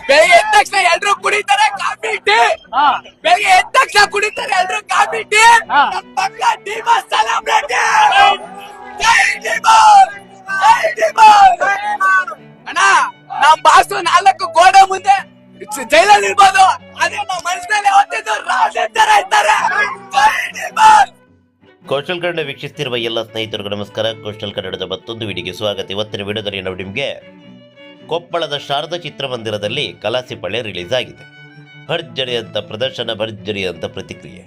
ಬೆಳಿಗ್ಗೆ ಎದ್ದ ತಕ್ಷಣ ಎಲ್ರು ಕುಡಿತಾರೆ ಕಾಫಿ ಟೀ. ಬೆಳಿಗ್ಗೆ ಎದ್ದ ತಕ್ಷಣ ಕುಡಿತಾರೆ ಎಲ್ರು ಕಾಫಿ ಟೀ. ನಮ್ ಪಕ್ಕ ಡಿಮಾಸ್ ಸೆಲೆಬ್ರಿಟಿ. ಜೈ ಡಿಮಾಸ್, ಜೈ ಡಿಮಾಸ್. ಅಣ್ಣ ನಮ್ ಬಾಸು 4 ಗೋಡೆ ಮುಂದೆ ಜೈಲಲ್ಲಿ ಇರ್ಬೋದು, ಅದೇ ನಮ್ಮ ಮನಸ್ಸಿನಲ್ಲಿ ಯಾವತ್ತಿದ್ರು ರಾಜೇಂದ್ರ ಇರ್ತಾರೆ. ಜೈ ಡಿಮಾಸ್. ಕೋಸ್ಟಲ್ ಕನ್ನಡ ವೀಕ್ಷಿಸ್ತಿರುವ ಎಲ್ಲ ಸ್ನೇಹಿತರಿಗೂ ನಮಸ್ಕಾರ. ಕೋಸ್ಟಲ್ ಕನ್ನಡದ ಮತ್ತೊಂದು ವಿಡಿಯೋಗೆ ಸ್ವಾಗತ. ಇವತ್ತಿನ ವಿಡಿಯೋದಲ್ಲಿ ನಾವು ನಿಮಗೆ ಕೊಪ್ಪಳದ ಶಾರದಾ ಚಿತ್ರಮಂದಿರದಲ್ಲಿ ಕಲಾಸಿಪಳ್ಳಿ ರಿಲೀಸ್ ಆಗಿದೆ. ಭರ್ಜರಿ ಅಂತ ಪ್ರದರ್ಶನ, ಭರ್ಜರಿ ಅಂತ ಪ್ರತಿಕ್ರಿಯೆ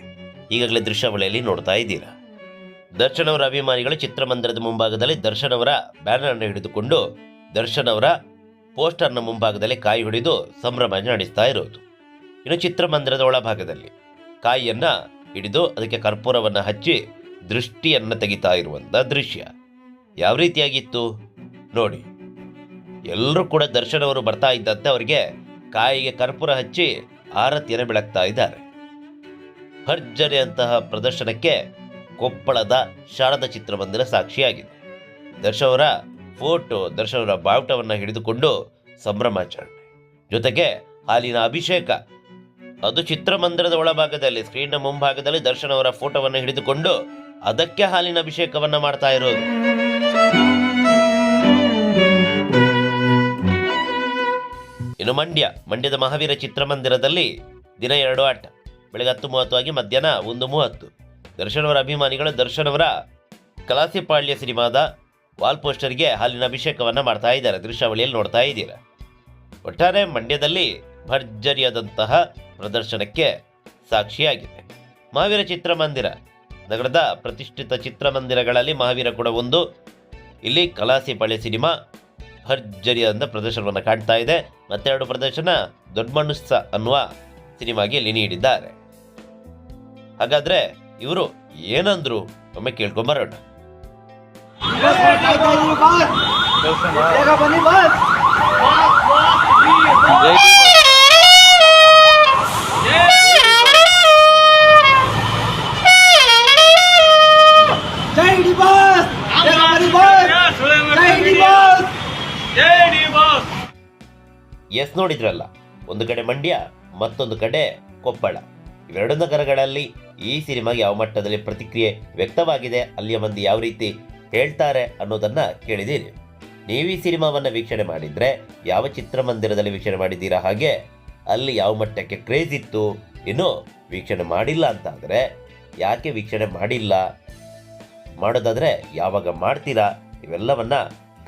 ಈಗಾಗಲೇ ದೃಶ್ಯಾವಳಿಯಲ್ಲಿ ನೋಡ್ತಾ ಇದ್ದೀರಾ. ದರ್ಶನ್ ಅವರ ಅಭಿಮಾನಿಗಳು ಚಿತ್ರಮಂದಿರದ ಮುಂಭಾಗದಲ್ಲಿ ದರ್ಶನ್ ಅವರ ಬ್ಯಾನರ್ ಅನ್ನು ಹಿಡಿದುಕೊಂಡು ದರ್ಶನ್ ಅವರ ಪೋಸ್ಟರ್ನ ಮುಂಭಾಗದಲ್ಲಿ ಕಾಯಿ ಹಿಡಿದು ಸಂಭ್ರಮ ನಡೆಸ್ತಾ ಇರೋದು. ಇನ್ನು ಚಿತ್ರಮಂದಿರದ ಒಳಭಾಗದಲ್ಲಿ ಕಾಯಿಯನ್ನ ಹಿಡಿದು ಅದಕ್ಕೆ ಕರ್ಪೂರವನ್ನು ಹಚ್ಚಿ ದೃಷ್ಟಿಯನ್ನು ತೆಗಿತಾ ಇರುವಂಥ ದೃಶ್ಯ ಯಾವ ರೀತಿಯಾಗಿತ್ತು ನೋಡಿ. ಎಲ್ಲರೂ ಕೂಡ ದರ್ಶನ್ ಅವರು ಬರ್ತಾ ಇದ್ದಂತೆ ಅವರಿಗೆ ಕಾಯಿಗೆ ಕರ್ಪೂರ ಹಚ್ಚಿ ಆರತಿಯನ್ನು ಬೆಳಗ್ತಾ ಇದ್ದಾರೆ. ಭರ್ಜರಿ ಅಂತಹ ಪ್ರದರ್ಶನಕ್ಕೆ ಕೊಪ್ಪಳದ ಶಾರದಾ ಚಿತ್ರಮಂದಿರ ಸಾಕ್ಷಿಯಾಗಿದೆ. ದರ್ಶನ್ ಅವರ ಫೋಟೋ, ದರ್ಶನ್ ಅವರ ಬಾವುಟವನ್ನು ಹಿಡಿದುಕೊಂಡು ಸಂಭ್ರಮಾಚರಣೆ, ಜೊತೆಗೆ ಹಾಲಿನ ಅಭಿಷೇಕ, ಅದು ಚಿತ್ರಮಂದಿರದ ಒಳಭಾಗದಲ್ಲಿ ಸ್ಕ್ರೀನ್ನ ಮುಂಭಾಗದಲ್ಲಿ ದರ್ಶನ್ ಅವರ ಫೋಟೋವನ್ನು ಹಿಡಿದುಕೊಂಡು ಅದಕ್ಕೆ ಹಾಲಿನ ಅಭಿಷೇಕವನ್ನ ಮಾಡ್ತಾ ಇರೋದು. ಇನ್ನು ಮಂಡ್ಯದ ಮಹಾವೀರ ಚಿತ್ರಮಂದಿರದಲ್ಲಿ ದಿನ 2 ಆಟ, ಬೆಳಗ್ಗೆ 10:30 ಆಗಿ ಮಧ್ಯಾಹ್ನ 1:30. ದರ್ಶನ್ ಅವರ ಅಭಿಮಾನಿಗಳು ದರ್ಶನ್ ಅವರ ಕಲಾಸಿಪಾಳ್ಯ ಸಿನಿಮಾದ ವಾಲ್ ಪೋಸ್ಟರ್ಗೆ ಹಾಲಿನ ಅಭಿಷೇಕವನ್ನ ಮಾಡ್ತಾ ಇದ್ದಾರೆ. ದೃಶ್ಯಾವಳಿಯಲ್ಲಿ ನೋಡ್ತಾ ಇದ್ದೀರಾ. ಒಟ್ಟಾರೆ ಮಂಡ್ಯದಲ್ಲಿ ಭರ್ಜರಿಯಾದಂತಹ ಪ್ರದರ್ಶನಕ್ಕೆ ಸಾಕ್ಷಿಯಾಗಿದೆ. ಮಹಾವೀರ ಚಿತ್ರಮಂದಿರ ನಗರದ ಪ್ರತಿಷ್ಠಿತ ಚಿತ್ರಮಂದಿರಗಳಲ್ಲಿ ಮಹಾವೀರ ಕೂಡ ಒಂದು. ಇಲ್ಲಿ ಕಲಾಸಿಪಾಳ್ಯ ಸಿನಿಮಾ ಭರ್ಜರಿಯಾದ ಪ್ರದರ್ಶನವನ್ನು ಕಾಣ್ತಾ ಇದೆ. ಮತ್ತೆರಡು ಪ್ರದರ್ಶನ ದೊಡ್ಡ ಮನುಷ್ಯ ಅನ್ನುವ ಸಿನಿಮಾಗೆ ಇಲ್ಲಿ ನೀಡಿದ್ದಾರೆ. ಹಾಗಾದ್ರೆ ಇವರು ಏನಂದ್ರು ಒಮ್ಮೆ ಕೇಳ್ಕೊಂಬರೋಣ. ಎಸ್, ನೋಡಿದ್ರಲ್ಲ, ಒಂದು ಕಡೆ ಮಂಡ್ಯ, ಮತ್ತೊಂದು ಕಡೆ ಕೊಪ್ಪಳ. ಇವೆರಡು ನಗರಗಳಲ್ಲಿ ಈ ಸಿನಿಮಾಗೆ ಯಾವ ಮಟ್ಟದಲ್ಲಿ ಪ್ರತಿಕ್ರಿಯೆ ವ್ಯಕ್ತವಾಗಿದೆ, ಅಲ್ಲಿಯ ಮಂದಿ ಯಾವ ರೀತಿ ಹೇಳ್ತಾರೆ ಅನ್ನೋದನ್ನ ಕೇಳಿದ್ದೀರಿ. ನೀವು ಈ ಸಿನಿಮಾವನ್ನು ವೀಕ್ಷಣೆ ಮಾಡಿದ್ರೆ ಯಾವ ಚಿತ್ರಮಂದಿರದಲ್ಲಿ ವೀಕ್ಷಣೆ ಮಾಡಿದ್ದೀರಾ, ಹಾಗೆ ಅಲ್ಲಿ ಯಾವ ಮಟ್ಟಕ್ಕೆ ಕ್ರೇಜ್ ಇತ್ತು, ಇನ್ನು ವೀಕ್ಷಣೆ ಮಾಡಿಲ್ಲ ಅಂತ ಆದರೆ ಯಾಕೆ ವೀಕ್ಷಣೆ ಮಾಡಿಲ್ಲ, ಮಾಡೋದಾದರೆ ಯಾವಾಗ ಮಾಡ್ತೀರಾ, ಇವೆಲ್ಲವನ್ನ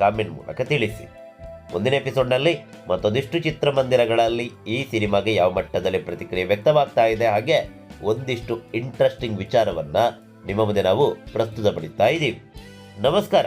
ಕಾಮೆಂಟ್ ಮೂಲಕ ತಿಳಿಸಿ. ಮುಂದಿನ ಎಪಿಸೋಡ್ನಲ್ಲಿ ಮತ್ತೊಂದಿಷ್ಟು ಚಿತ್ರಮಂದಿರಗಳಲ್ಲಿ ಈ ಸಿನಿಮಾಗೆ ಯಾವ ಮಟ್ಟದಲ್ಲಿ ಪ್ರತಿಕ್ರಿಯೆ ವ್ಯಕ್ತವಾಗ್ತಾ ಇದೆ, ಹಾಗೆ ಒಂದಿಷ್ಟು ಇಂಟ್ರೆಸ್ಟಿಂಗ್ ವಿಚಾರವನ್ನು ನಿಮ್ಮ ಮುಂದೆ ನಾವು ಪ್ರಸ್ತುತಪಡಿಸ್ತಾ ಇದ್ದೀವಿ. ನಮಸ್ಕಾರ.